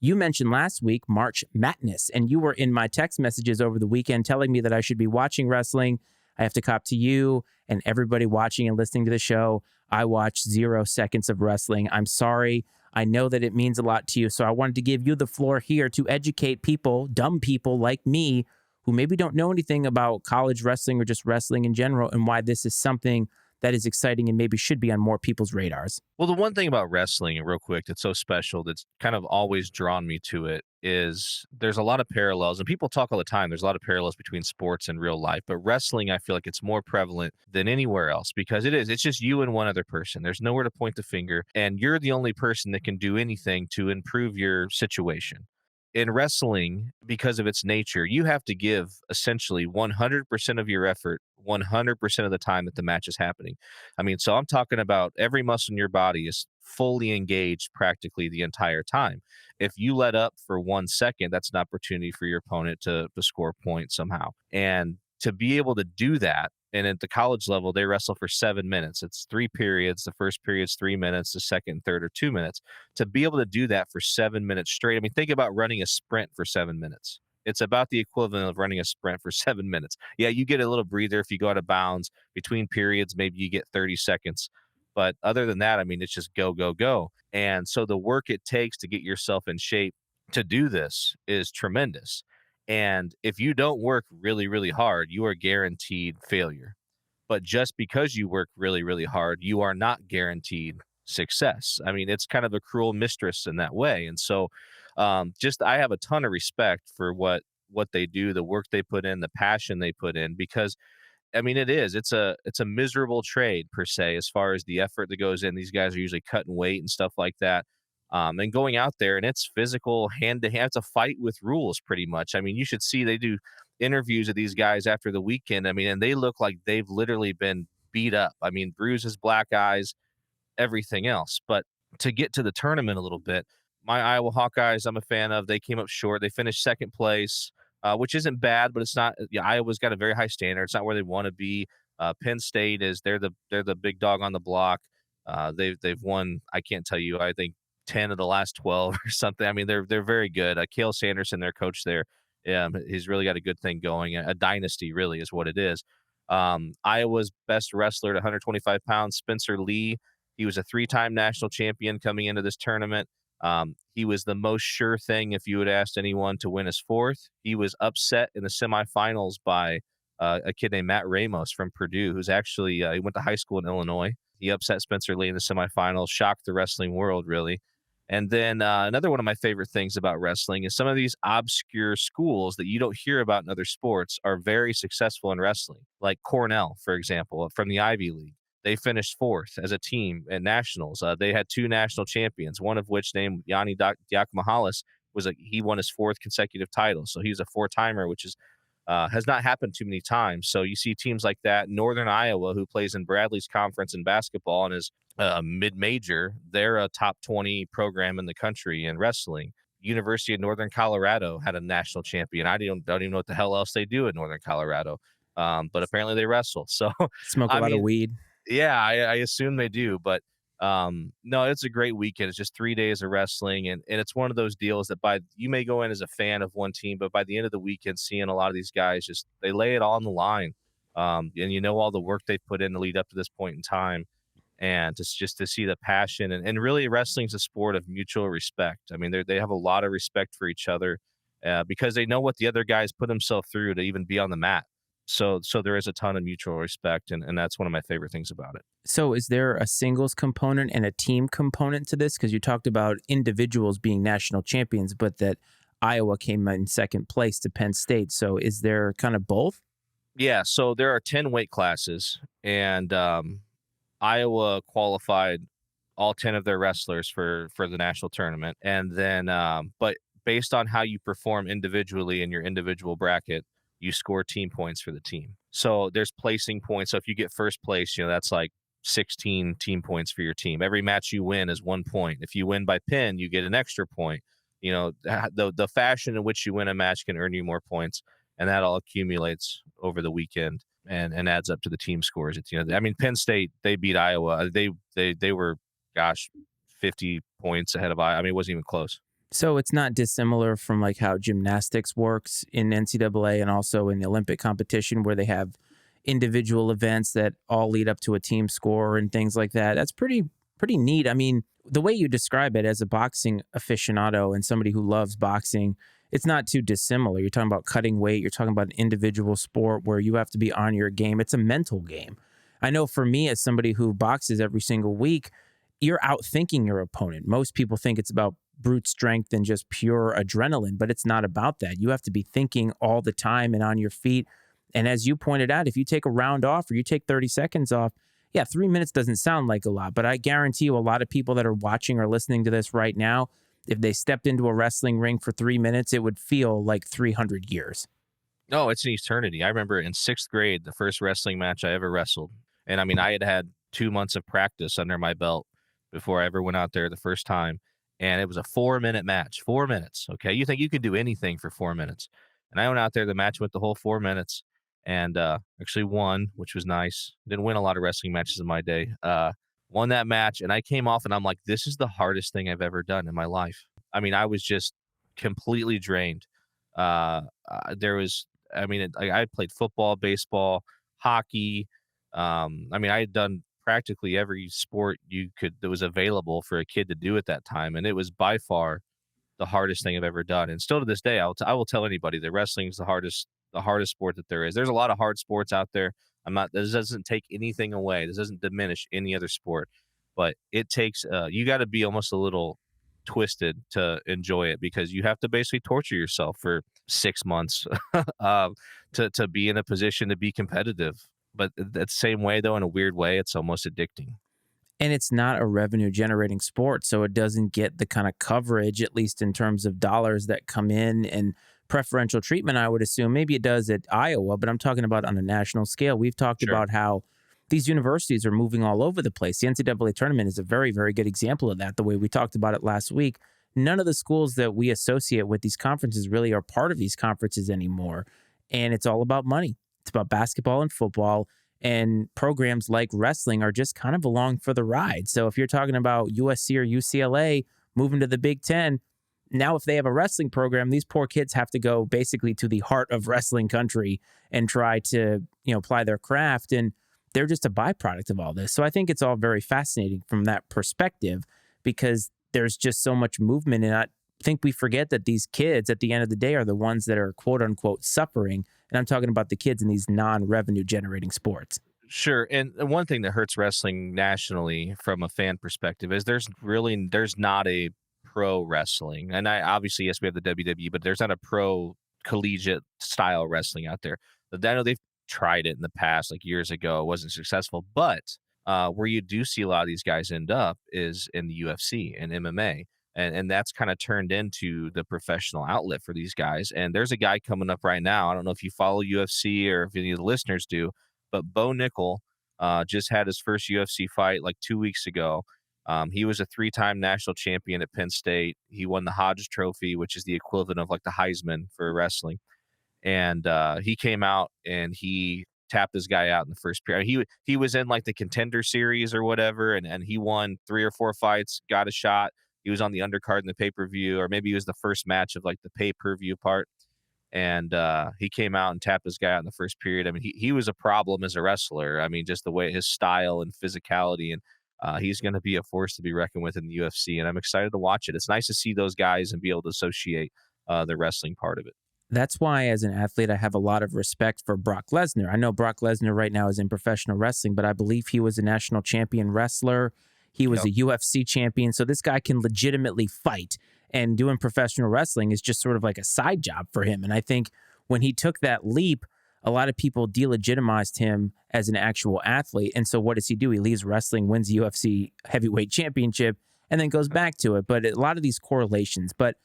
You mentioned last week March Madness, and you were in my text messages over the weekend telling me that I should be watching wrestling. I have to cop to you and everybody watching and listening to the show. I watched 0 seconds of wrestling. I'm sorry. I know that it means a lot to you. So I wanted to give you the floor here to educate people, dumb people like me, who maybe don't know anything about college wrestling or just wrestling in general, and why this is something that is exciting and maybe should be on more people's radars. Well, the one thing about wrestling, and real quick, that's so special, that's kind of always drawn me to it, is there's a lot of parallels, and people talk all the time. There's a lot of parallels between sports and real life, but wrestling, I feel like it's more prevalent than anywhere else because it is. It's just you and one other person. There's nowhere to point the finger, and you're the only person that can do anything to improve your situation. In wrestling, because of its nature, you have to give essentially 100% of your effort 100% of the time that the match is happening. I mean, so I'm talking about every muscle in your body is fully engaged practically the entire time. If you let up for 1 second, that's an opportunity for your opponent to score points somehow. And to be able to do that, and at the college level, they wrestle for 7 minutes. It's 3 periods. The first period's 3 minutes. The second and third are 2 minutes. To be able to do that for 7 minutes straight, I mean, think about running a sprint for 7 minutes. It's about the equivalent of running a sprint for 7 minutes. Yeah, you get a little breather if you go out of bounds. Between periods, maybe you get 30 seconds. But other than that, I mean, it's just go, go, go. And so the work it takes to get yourself in shape to do this is tremendous. And if you don't work really, really hard, you are guaranteed failure. But just because you work really, really hard, you are not guaranteed success. I mean, it's kind of a cruel mistress in that way. And so just I have a ton of respect for what they do, the work they put in, the passion they put in, because I mean, it's a miserable trade per se, as far as the effort that goes in. These guys are usually cutting weight and stuff like that. And going out there, and it's physical, hand to hand. It's a fight with rules, pretty much. I mean, you should see they do interviews of these guys after the weekend. I mean, and they look like they've literally been beat up. I mean, bruises, black eyes, everything else. But to get to the tournament a little bit, my Iowa Hawkeyes, I'm a fan of. They came up short. They finished second place, which isn't bad, but it's not. Yeah, Iowa's got a very high standard. It's not where they want to be. Penn State is they're the big dog on the block. They've won. I can't tell you. I think 10 of the last 12 or something. I mean, they're very good. Cale Sanderson, their coach there, he's really got a good thing going. A dynasty, really, is what it is. Iowa's best wrestler at 125 pounds, Spencer Lee. He was a 3-time national champion coming into this tournament. He was the most sure thing if you had asked anyone to win his fourth. He was upset in the semifinals by a kid named Matt Ramos from Purdue, who's actually he went to high school in Illinois. He upset Spencer Lee in the semifinals, shocked the wrestling world, really. And then another one of my favorite things about wrestling is some of these obscure schools that you don't hear about in other sports are very successful in wrestling, like Cornell, for example, from the Ivy League. They finished fourth as a team at nationals. They had 2 national champions, one of which named Yanni Diakomahalis he won his 4th consecutive title. So he's a 4-timer, which is has not happened too many times. So you see teams like that. Northern Iowa, who plays in Bradley's conference in basketball and is mid-major, they're a top 20 program in the country in wrestling. University of Northern Colorado had a national champion. I don't even know what the hell else they do in Northern Colorado, but apparently they wrestle. So Smoke a I lot of mean, weed. yeah, I assume they do, but no, it's a great weekend. It's just 3 days of wrestling, and it's one of those deals that you may go in as a fan of one team, but by the end of the weekend, seeing a lot of these guys they lay it all on the line, and you know all the work they put in to lead up to this point in time, and just to see the passion and really wrestling's a sport of mutual respect. I mean, they have a lot of respect for each other because they know what the other guys put themselves through to even be on the mat. So there is a ton of mutual respect, and that's one of my favorite things about it. So is there a singles component and a team component to this? Because you talked about individuals being national champions, but that Iowa came in second place to Penn State. So is there kind of both? Yeah, so there are 10 weight classes, and Iowa qualified all 10 of their wrestlers for the national tournament. And then, but based on how you perform individually in your individual bracket, you score team points for the team. So there's placing points. So if you get first place, that's like 16 team points for your team. Every match you win is 1 point. If you win by pin, you get an extra point. The fashion in which you win a match can earn you more points, and that all accumulates over the weekend and adds up to the team scores. I mean, Penn State, they beat Iowa. They were, 50 points ahead of Iowa. I mean, it wasn't even close. So it's not dissimilar from like how gymnastics works in NCAA and also in the Olympic competition where they have individual events that all lead up to a team score and things like that. That's pretty neat. I mean, the way you describe it as a boxing aficionado and somebody who loves boxing, it's not too dissimilar. You're talking about cutting weight, you're talking about an individual sport where you have to be on your game. It's a mental game. I know for me as somebody who boxes every single week, you're outthinking your opponent. Most people think it's about brute strength and just pure adrenaline, but it's not about that. You have to be thinking all the time and on your feet. And as you pointed out, if you take a round off or you take 30 seconds off, yeah, 3 minutes doesn't sound like a lot, but I guarantee you a lot of people that are watching or listening to this right now, if they stepped into a wrestling ring for 3 minutes, it would feel like 300 years. No, it's an eternity. I remember in sixth grade, the first wrestling match I ever wrestled. And I mean, I had had 2 months of practice under my belt before I ever went out there the first time. And it was a 4 minute match, 4 minutes. Okay. You think you could do anything for 4 minutes. And I went out there, the match went the whole 4 minutes and actually won, which was nice. Didn't win a lot of wrestling matches in my day. Won that match. And I came off and I'm like, this is the hardest thing I've ever done in my life. I mean, I was just completely drained. There was I mean, I had played football, baseball, hockey. I mean, I had done practically every sport you could that was available for a kid to do at that time, and it was by far the hardest thing I've ever done. And still to this day, I will tell anybody that wrestling is the hardest sport that there is. There's a lot of hard sports out there. I'm not. This doesn't take anything away. This doesn't diminish any other sport, but it takes. You got to be almost a little twisted to enjoy it because you have to basically torture yourself for 6 months to be in a position to be competitive. But that same way, though, in a weird way, it's almost addicting. And it's not a revenue generating sport. So it doesn't get the kind of coverage, at least in terms of dollars that come in and preferential treatment, I would assume. Maybe it does at Iowa, but I'm talking about on a national scale. We've talked Sure. about how these universities are moving all over the place. The NCAA tournament is a very, very good example of that, the way we talked about it last week. None of the schools that we associate with these conferences really are part of these conferences anymore. And it's all about money. It's about basketball and football. And programs like wrestling are just kind of along for the ride. So if you're talking about USC or UCLA moving to the Big Ten, now if they have a wrestling program, these poor kids have to go basically to the heart of wrestling country and try to, apply their craft. And they're just a byproduct of all this. So I think it's all very fascinating from that perspective because there's just so much movement. And I think we forget that these kids at the end of the day are the ones that are quote unquote suffering. And I'm talking about the kids in these non-revenue generating sports. Sure. And one thing that hurts wrestling nationally from a fan perspective is there's not a pro wrestling. And I obviously yes, we have the WWE, but there's not a pro collegiate style wrestling out there. I know they've tried it in the past, like years ago. It wasn't successful. But where you do see a lot of these guys end up is in the UFC and MMA. And that's kind of turned into the professional outlet for these guys. And there's a guy coming up right now. I don't know if you follow UFC or if any of the listeners do, but Bo Nickel just had his first UFC fight like 2 weeks ago. He was a three-time national champion at Penn State. He won the Hodge Trophy, which is the equivalent of like the Heisman for wrestling. And he came out and he tapped this guy out in the first period. He was in like the Contender Series or whatever, and he won 3 or 4 fights, got a shot. He was on the undercard in the pay-per-view, or maybe he was the first match of like the pay-per-view part. And he came out and tapped this guy out in the first period. I mean, he was a problem as a wrestler. I mean, just the way his style and physicality, and he's going to be a force to be reckoned with in the UFC. And I'm excited to watch it. It's nice to see those guys and be able to associate the wrestling part of it. That's why, as an athlete, I have a lot of respect for Brock Lesnar. I know Brock Lesnar right now is in professional wrestling, but I believe he was a national champion wrestler. He was Yep. a UFC champion. So this guy can legitimately fight. And doing professional wrestling is just sort of like a side job for him. And I think when he took that leap, a lot of people delegitimized him as an actual athlete. And so what does he do? He leaves wrestling, wins the UFC heavyweight championship, and then goes back to it. But a lot of these correlations. But